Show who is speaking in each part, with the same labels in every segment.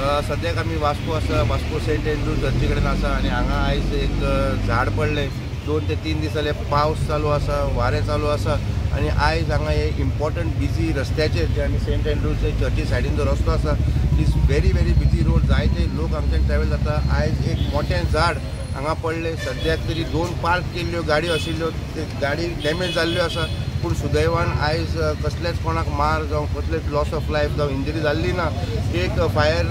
Speaker 1: सद्याक आमी Vasco Saint Andrew चर्ची कडेन आसा आनी हांगा आयज एक झाड पडलें 2 ते 3 दीस जाले पावस चालू आसा वारें चालू आसा आनी आयज हांगा एक इम्पॉर्टंट बिजी रस्त्याचेर जे आमी सेंट एंड्रूज चर्ची सायडीन जो रस्तो आसा इज व्हेरी बिजी रोड जायते लोक हांगच्यान ट्रॅवल जाता आयज एक मोठें झाड हांगा पडलें सद्याक तरी 2 पार्क केल्ल्यो गाडयो आशिल्ल्यो ते गाडी डॅमेज जाल्ल्यो आसा पूण सुदैवान आयज कसलेच कोणाक मार जावं कसलेच लॉस ऑफ लायफ जावं इंजरी जाल्ली ना एक फायर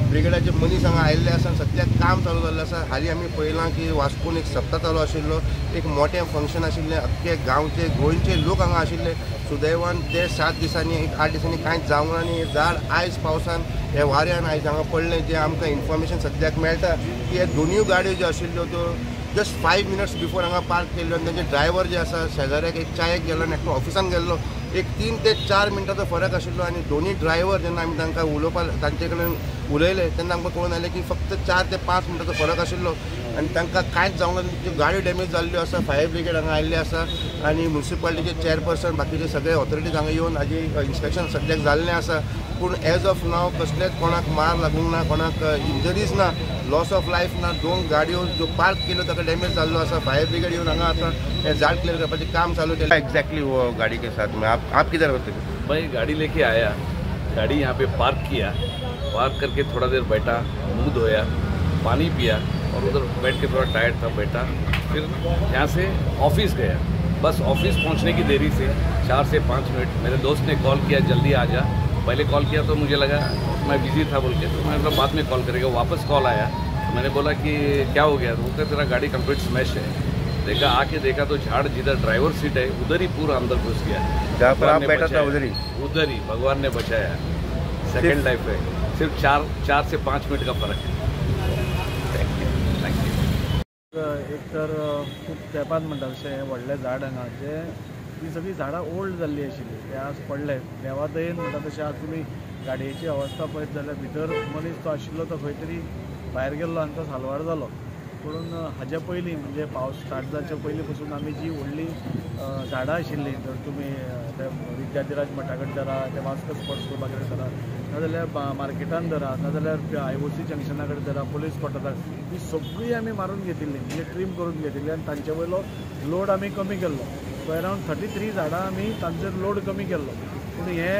Speaker 1: ब्रिगेडाचे मनीस हांगा आयिल्ले आसा सद्याक काम चालू जाल्लें आसा हालीं आमी पळयलां की वास्कोन एक सप्ताह चालू आशिल्लो एक मोठें फंक्शन आशिल्लें अख्खे गांवचे गोंयचे लोक हांगा आशिल्ले सुदैवान ते 7 दिसांनी 8 दिसांनी कांयच जावंक ना आनी झाड आयज पावसान हे वाऱ्यान आयज हांगा पडलें जे आमकां इन्फॉर्मेशन सद्याक मेळटा की हे दोनूय गाडयो ज्यो आशिल्ल्यो त्यो जस्ट 5 मिनट्स बिफोर हांगा पार्क केल्लो आनी तांचे ड्रायव्हर जे आसा शेजाऱ्याक एक चायेक गेल्लो आनी एकटो ऑफिसान गेल्लो एक 3 ते 4 मिनटाचो फरक आशिल्लो आनी दोनूय ड्रायव्हर जेन्ना आमी तांकां उलोवपाक तांचे कडेन उलयले तेन्ना आमकां कळून आयलें की फक्त 4 ते 5 मिनटाचो फरक आशिल्लो आनी तांकां कांयच जावंक ना त्यो गाडयो डॅमेज जाल्ल्यो आसा फायर ब्रिगेड हांगा आयिल्ले आसा आनी म्युनिसिपालिटीचे चेअरपर्सन बाकीचे सगळे ऑथॉरिटीज हांगा येवन हाजी इन्स्पेक्शन सद्याक जाल्लें आसा पूण एज ऑफ नाव कसलेच कोणाक मार लागूंक ना कोणाक इंजरीज ना लॉस ऑफ लायफ ना 2 गाडयो ज्यो पार्क केल्यो ताका डॅमेज जाल्लो आसा फायर ब्रिगेड येवन हांगा आतां हे झाड क्लियर करपाचें काम चालू केलें एक्जैक्टली वो गाड़ी के साथ में आप किधर होते थे?
Speaker 2: मैं गाड़ी लेके आया गाड़ी यहाँ पे पार्क किया पार्क करके थोड़ा देर बैठा मुँह धोया पानी पिया और उधर बैठ के थोड़ा टायर्ड था बैठा फिर यहाँ से ऑफिस गया बस ऑफिस पहुँचने की देरी से 4 से 5 मिनट मेरे दोस्त ने कॉल किया जल्दी आ जा पहले कॉल किया तो मुझे लगा मैं बिजी था बोल के तो मैं मतलब बाद में कॉल करेगा वापस कॉल आया तो मैंने बोला कि क्या हो गया तो वो कहते तेरा गाड़ी कंप्लीट स्मैश है देखा आके देखा तो झाड़ जिधर ड्राइवर सीट है उधर ही पूरा अंदर घुस गया
Speaker 1: जहाँ पर आप बैठा था उधर
Speaker 2: ही भगवान ने बचाया सेकंड लाइफ है सिर्फ 4 से 5 मिनट का फर्क है थैंक यू
Speaker 3: एक तर खूब तेंपान म्हणटा तशें व्हडलें झाड हांगा जे ती सगळी झाडां ओल्ड जाल्ली आशिल्ली ते आज पडले देवा दयेन म्हणटा तशें आज तुमी गाडयेची अवस्था पळयत जाल्यार भितर मनीस तो आशिल्लो तो खंय तरी भायर गेल्लो आनी तो साल्वार जालो पूण हाजे पयलीं म्हणजे पावस स्टार्ट जावचे पयलीं पासून आमी जी व्हडली झाडां आशिल्लीं जर तुमी विद्याधिराज मठा कडेन धरा ते वास्को स्पोर्ट्स क्लबा कडेन धरा नाजाल्यार मार्केटान धरा नाजाल्यार IOC जंक्शना कडेन धरा पुलीस क्वॉर्टरार ही सगळी आमी मारून घेतिल्ली म्हणजे ट्रीम करून घेतिल्ली आनी तांचे वयलो लोड आमी कमी केल्लो सो अरावंड 33 झाडां आमी तांचेर लोड कमी केल्लो पूण हे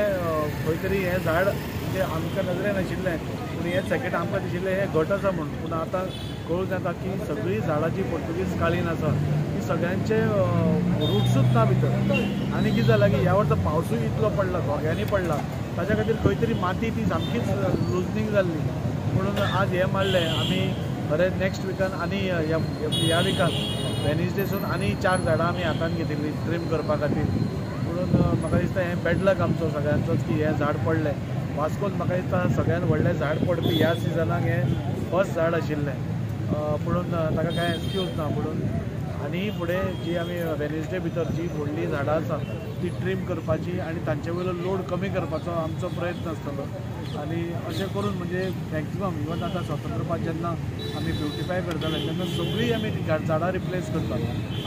Speaker 3: खंय तरी हे झाड म्हणजे आमच्या नजरेन आशिल्लें पूण हे सेकेंड आमकां दिशिल्लें हे घट आसा म्हूण पूण आतां कळून येता की सगळीं झाडां जी पोर्तुगीज काळीन आसा ती सगळ्यांचे रूट्सूच ना भितर आनी कितें जालां की ह्या वर्सा पावसूय इतलो पडला धोग्यांनी पडला ताच्या खातीर खंय तरी माती ती सामकीच लुजनींग जाल्ली म्हणून आज हे मारलें आमी बरें नेक्स्ट विकान आनी ह्या विकान वेनिसडेसून आनी 4 झाडां आमी हातान घेतिल्लीं ट्रीम करपा खातीर म्हणून म्हाका दिसता हें बॅडलक आमचो सगळ्यांचोच की हें झाड पडलें वास्कोन म्हाका दिसता सगळ्यान व्हडलें झाड पडपी ह्या सिजनाक हें फर्स्ट झाड आशिल्लें म्हणून ताका कांय एक्सक्यूज ना म्हणून आनी फुडें जी आमी वेनिसडे भितर जी व्हडली झाडां आसा ती ट्रीम करपाची आनी तांचे वयलो लोड कमी करपाचो आमचो प्रयत्न आसतलो आनी अशें करून म्हणजे मॅक्झिमम इवन आतां स्वतंत्रपाक जेन्ना आमी ब्युटिफाय करताले तेन्ना सगळीं आमी झाडां रिप्लेस करता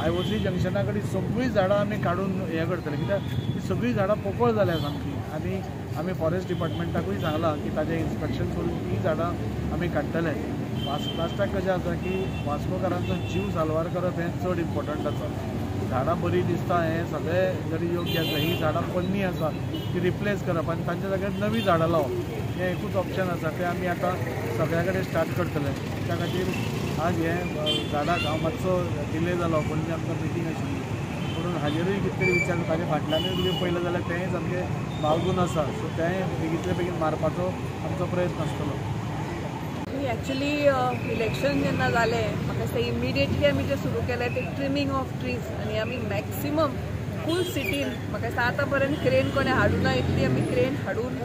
Speaker 3: IOC जंक्शना कडेन सगळीं झाडां आमी काडून हें करतले कित्याक ती सगळीं झाडां पोकळ जाल्या सामकी आनी आमी फॉरेस्ट डिपार्टमेंटाकूय सांगलां की ताजें इन्स्पेक्शन करून ती झाडां आमी काडटले लास्टाक कशें आसा की वास्कोकारांचो जीव साल्वार करप हें चड इम्पॉर्टंट आसा झाडां बरीं दिसता हें सगळें जरी योग्य आसा ही झाडां पोन्नी आसा ती रिप्लेस करप आनी तांच्या जाग्यार नवीं झाडां लावप हें एकूच ऑप्शन आसा तें आमी आतां सगळ्या कडेन स्टार्ट करतले त्या खातीर आज हें झाडाक हांव मातसो डिले जालो पयलीं आमकां मिटींग आशिल्ली म्हणून हाजेरूय कितें तरी विचार ताजे फाटल्यानूय कितें पयलें जाल्यार तेंय सामकें बावगून आसा सो तेंय बेगींतले बेगीन मारपाचो आमचो प्रयत्न आसतलो
Speaker 4: एक्चुअली इलेक्शन जेन्ना जालें म्हाका दिसता इमिडिएटली आमी जें सुरू केलें तें ट्रिमींग ऑफ ट्रीज आनी आमी मॅक्सिमम फूल सिटीन म्हाका दिसता आतां पर्यंत क्रेन कोणें हाडूं ना इतली आमी क्रेन हाडून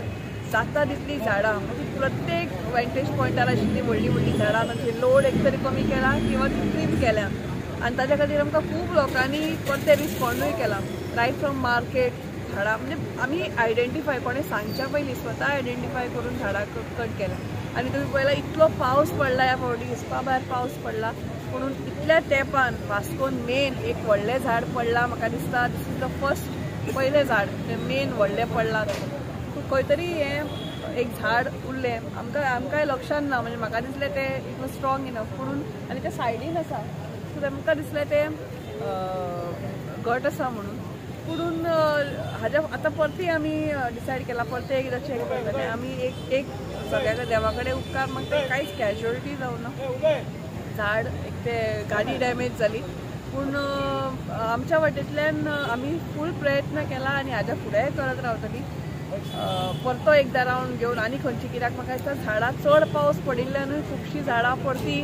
Speaker 4: जाता तितली झाडां म्हणजे प्रत्येक वेंटेज पॉयंटार आशिल्लीं व्हडलीं व्हडलीं झाडां तांचे लोड एक तरी कमी केला किंवा ती ट्रीम केल्या आनी ताच्या खातीर आमकां खूब लोकांनी परते रिस्पॉन्डूय केला रायट फ्रॉम मार्केट झाडां म्हणजे आमी आयडेंटिफाय कोणें सांगच्या पयलीं स्वता आयडेंटिफाय करून झाडां कट केल्या आनी तुमी पळयला इतलो पावस पडला ह्या फावटी हिसपा भायर पावस पडला म्हणून इतल्या तेंपान वास्कोन मेन एक व्हडलें झाड पडलां म्हाका दिसता दिस इज द फर्स्ट पयलें झाड मेन व्हडलें पडलां खंय तरी हें एक झाड उरलें आमकांय लक्षात ना, म्हणजे म्हाका दिसलें ते इट वॉज स्ट्रॉंग इनफ पुणून आनी ते सायडीन आसा सो तांकां दिसलें ते घट आसा म्हणून पुणून हाज्या आतां परती आमी डिसायड केला परते एकदां चॅक करतले आमी एक सगळ्या देवा कडेन उपकार म्हाका कांयच कॅज्युअलिटी जावना झाड एक ते गाडी डॅमेज जाली पूण आमच्या वाटेंतल्यान आमी फूल प्रयत्न केला आनी हाज्या फुडेंय करत रावतली परतो एकदां रावंड घेवन आनी खंयची कित्याक म्हाका दिसता झाडां चड पावस पडिल्ल्यानूय खुबशीं झाडां परती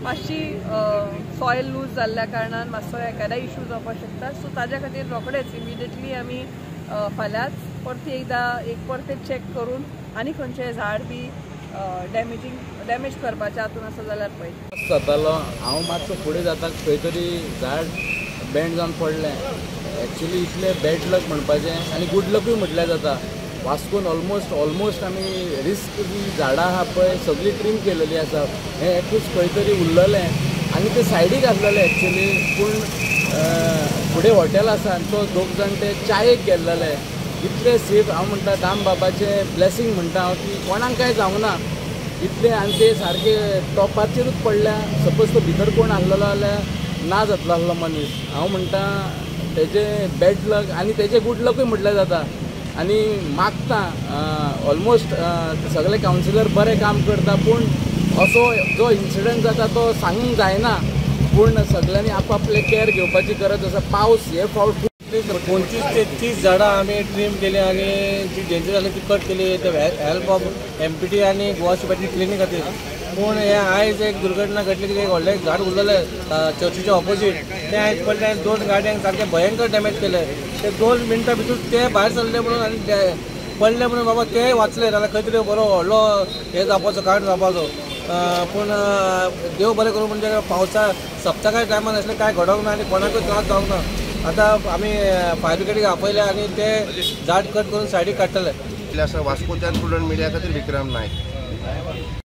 Speaker 4: मातशी सॉयल लूज जाल्ल्या कारणान मातसो एखादा इशू जावपाक शकता सो ताज्या खातीर रोखडेच इमिडिएटली आमी फाल्यांच परती एकदां एक परते चॅक करून आनी खंयचें झाड बी डॅमेज करपाचें हातून आसा जाल्यार पळय
Speaker 5: जातालो हांव मातसो फुडें जाता खंय तरी झाड बँड जावन पडलें एक्चुली इतलें बॅड लक म्हणपाचें आनी गुड लकूय म्हटल्यार जाता वास्कोन ऑलमोस्ट आमी रिस्क जी झाडां आहा पळय सगळी ट्रीम केलेली आसा हें एकूच खंय तरी उरलेलें आनी ते सायडीक आसलेलें एक्चुली पूण फुडें हॉटेल आसा आनी तो दोग जाण ते च्यायेक गेल्लेले इतले सेफ हांव म्हणटा दाम बाबाचें ब्लेसिंग म्हणटा हांव की कोणाक कांय जावंक ना इतले आनी ते सारके टॉपाचेरूच पडल्या सपोज तो भितर कोण आसलेलो जाल्यार ना जातलो आसलो मनीस हांव म्हणटा तेजें बॅड लक आनी तेजें गुड लकूय म्हटल्यार जाता आनी मागता ऑलमोस्ट सगळे कावन्सिलर बरें काम करता पूण असो जो इन्सिडंट जाता तो सांगूंक जायना पूण सगळ्यांनी आपआपले केअर घेवपाची गरज आसा पावस हे फावट
Speaker 6: 25 ते 30 झाडां आमी ट्रीम केली आनी जी डेंजर जाली ती कट केली ते हेल्प ऑफ MPT आनी गोवा सिटी क्लिनिक खातीर पूण हे आयज एक दुर्घटना घडली की एक व्हडलें झाड उरलेलें चर्चीच्या ऑपोजीट ते आयज पडले आनी 2 गाडयांक सारकें भयंकर डॅमेज केले ते 2 मिनटां भितर ते भायर सरले म्हणून आनी पडले म्हणून बाबा ते वाचले जाल्यार खंय तरी बरो व्हडलो हे जावपाचो कारण जावपाचो पूण देव बरें करूं म्हणजे पावसा सप्तकाच्या टायमान असलें कांय घडोंक ना आनी कोणाकूय त्रास जावंक ना आतां आमी फायर ब्रिगेडीक आपयले आनी ते झाड कट करून सायडीक काडटले
Speaker 1: वास्कोच्यान स्टुडंट मिडिया खातीर विक्रम नायक.